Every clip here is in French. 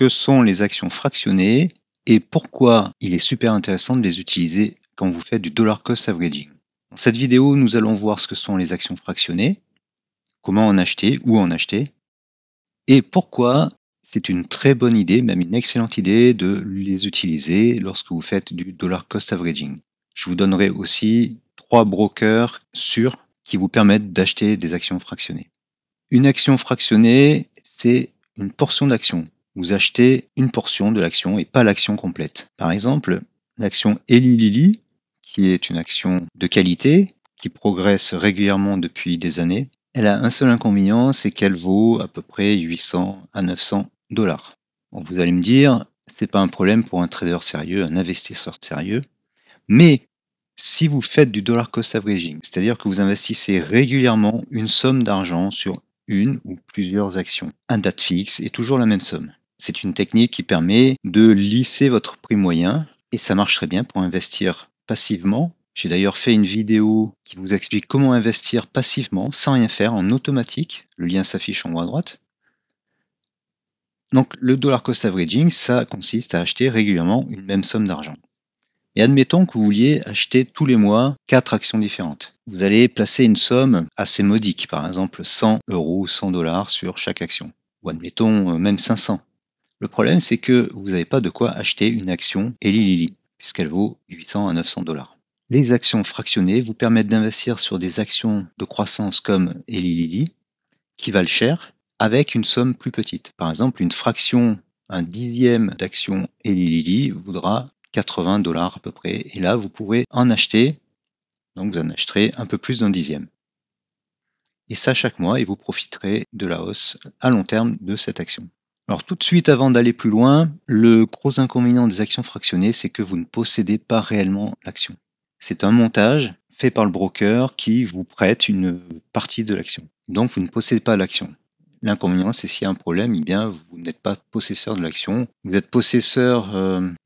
que sont les actions fractionnées et pourquoi il est super intéressant de les utiliser quand vous faites du dollar cost averaging. Dans cette vidéo, nous allons voir ce que sont les actions fractionnées, comment en acheter, où en acheter, et pourquoi c'est une très bonne idée, même une excellente idée de les utiliser lorsque vous faites du dollar cost averaging. Je vous donnerai aussi 3 brokers sûrs qui vous permettent d'acheter des actions fractionnées. Une action fractionnée, c'est une portion d'action. Vous achetez une portion de l'action et pas l'action complète. Par exemple, l'action Eli Lilly, qui est une action de qualité, qui progresse régulièrement depuis des années, elle a un seul inconvénient, c'est qu'elle vaut à peu près 800 à 900 $. Bon, vous allez me dire, c'est pas un problème pour un trader sérieux, un investisseur sérieux, mais si vous faites du dollar cost averaging, c'est-à-dire que vous investissez régulièrement une somme d'argent sur une ou plusieurs actions à date fixe et toujours la même somme. C'est une technique qui permet de lisser votre prix moyen et ça marche très bien pour investir passivement. J'ai d'ailleurs fait une vidéo qui vous explique comment investir passivement sans rien faire en automatique. Le lien s'affiche en haut à droite. Donc le dollar cost averaging, ça consiste à acheter régulièrement une même somme d'argent. Et admettons que vous vouliez acheter tous les mois 4 actions différentes. Vous allez placer une somme assez modique, par exemple 100 €, 100 $ sur chaque action. Ou admettons même 500. Le problème, c'est que vous n'avez pas de quoi acheter une action Eli Lilly, puisqu'elle vaut 800 à 900 $. Les actions fractionnées vous permettent d'investir sur des actions de croissance comme Eli Lilly, qui valent cher, avec une somme plus petite. Par exemple, une fraction, un dixième d'action Eli Lilly vaudra 80 $ à peu près. Et là, vous pourrez en acheter, donc vous en acheterez un peu plus d'un dixième. Et ça chaque mois, et vous profiterez de la hausse à long terme de cette action. Alors tout de suite, avant d'aller plus loin, le gros inconvénient des actions fractionnées, c'est que vous ne possédez pas réellement l'action. C'est un montage fait par le broker qui vous prête une partie de l'action. Donc vous ne possédez pas l'action. L'inconvénient, c'est s'il y a un problème, eh bien, vous n'êtes pas possesseur de l'action. Vous êtes possesseur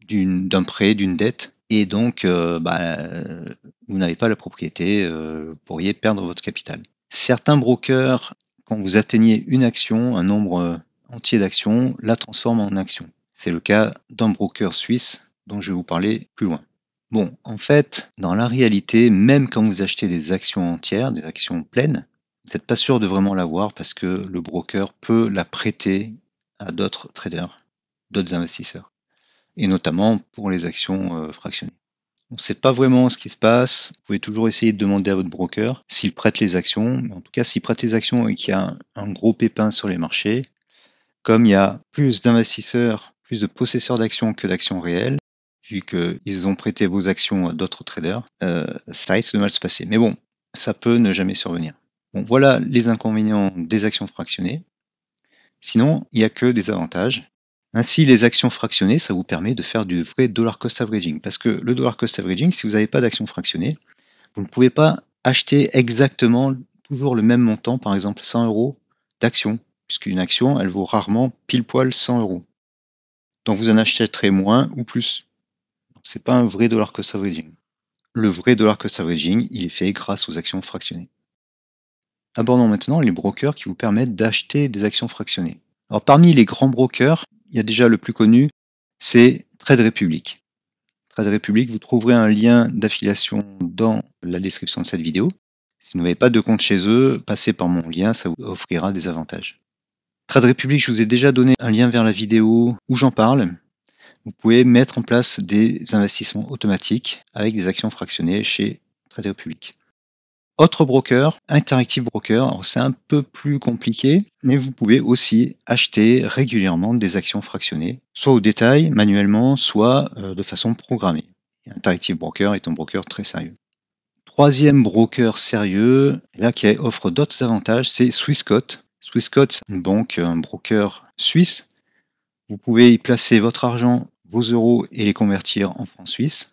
d'un prêt, d'une dette, et donc vous n'avez pas la propriété, vous pourriez perdre votre capital. Certains brokers, quand vous atteignez une action, un nombre entier d'actions, la transforment en action. C'est le cas d'un broker suisse dont je vais vous parler plus loin. Bon, en fait, dans la réalité, même quand vous achetez des actions entières, des actions pleines, vous n'êtes pas sûr de vraiment l'avoir parce que le broker peut la prêter à d'autres traders, d'autres investisseurs, et notamment pour les actions fractionnées. On ne sait pas vraiment ce qui se passe. Vous pouvez toujours essayer de demander à votre broker s'il prête les actions. En tout cas, s'il prête les actions et qu'il y a un gros pépin sur les marchés, comme il y a plus d'investisseurs, plus de possesseurs d'actions que d'actions réelles, vu qu'ils ont prêté vos actions à d'autres traders, ça risque de mal se passer. Mais bon, ça peut ne jamais survenir. Bon, voilà les inconvénients des actions fractionnées. Sinon, il n'y a que des avantages. Ainsi, les actions fractionnées, ça vous permet de faire du vrai dollar cost averaging. Parce que le dollar cost averaging, si vous n'avez pas d'actions fractionnées, vous ne pouvez pas acheter exactement toujours le même montant, par exemple 100 € d'actions, puisqu'une action, elle vaut rarement pile poil 100 €. Donc vous en achèterez moins ou plus. Ce n'est pas un vrai dollar cost averaging. Le vrai dollar cost averaging, il est fait grâce aux actions fractionnées. Abordons maintenant les brokers qui vous permettent d'acheter des actions fractionnées. Alors parmi les grands brokers, il y a déjà le plus connu, c'est Trade Republic. Trade Republic, vous trouverez un lien d'affiliation dans la description de cette vidéo. Si vous n'avez pas de compte chez eux, passez par mon lien, ça vous offrira des avantages. Trade Republic, je vous ai déjà donné un lien vers la vidéo où j'en parle. Vous pouvez mettre en place des investissements automatiques avec des actions fractionnées chez Trade Republic. Autre broker, Interactive Broker, c'est un peu plus compliqué, mais vous pouvez aussi acheter régulièrement des actions fractionnées, soit au détail, manuellement, soit de façon programmée. Interactive Broker est un broker très sérieux. Troisième broker sérieux, là qui offre d'autres avantages, c'est Swissquote. Swissquote, c'est une banque, un broker suisse. Vous pouvez y placer votre argent, vos euros et les convertir en francs suisses.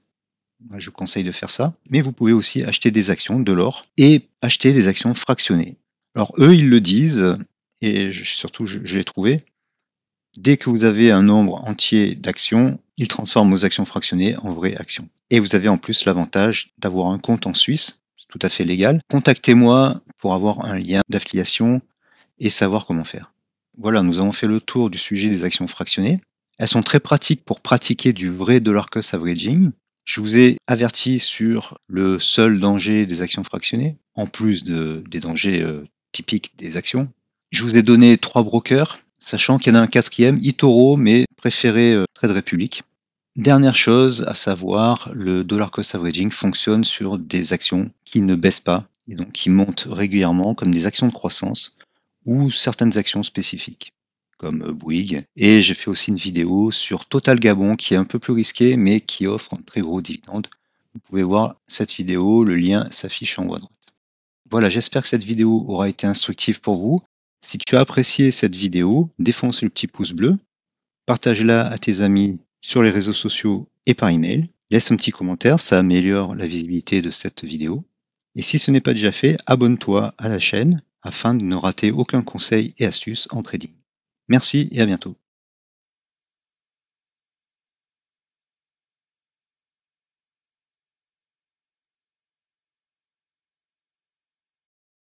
Je vous conseille de faire ça. Mais vous pouvez aussi acheter des actions, de l'or, et acheter des actions fractionnées. Alors eux, ils le disent, et surtout je l'ai trouvé, dès que vous avez un nombre entier d'actions, ils transforment vos actions fractionnées en vraies actions. Et vous avez en plus l'avantage d'avoir un compte en Suisse, c'est tout à fait légal. Contactez-moi pour avoir un lien d'affiliation et savoir comment faire. Voilà, nous avons fait le tour du sujet des actions fractionnées. Elles sont très pratiques pour pratiquer du vrai dollar cost averaging. Je vous ai averti sur le seul danger des actions fractionnées, en plus des dangers typiques des actions. Je vous ai donné 3 brokers, sachant qu'il y en a un quatrième, eToro, mais préféré Trade Republic. Dernière chose à savoir, le dollar cost averaging fonctionne sur des actions qui ne baissent pas et donc qui montent régulièrement comme des actions de croissance ou certaines actions spécifiques comme Bouygues. Et j'ai fait aussi une vidéo sur Total Gabon qui est un peu plus risqué mais qui offre un très gros dividende. Vous pouvez voir cette vidéo, le lien s'affiche en haut à droite. Voilà, j'espère que cette vidéo aura été instructive pour vous. Si tu as apprécié cette vidéo, défonce le petit pouce bleu, partage-la à tes amis sur les réseaux sociaux et par email. Laisse un petit commentaire, ça améliore la visibilité de cette vidéo. Et si ce n'est pas déjà fait, abonne-toi à la chaîne afin de ne rater aucun conseil et astuce en trading. Merci et à bientôt.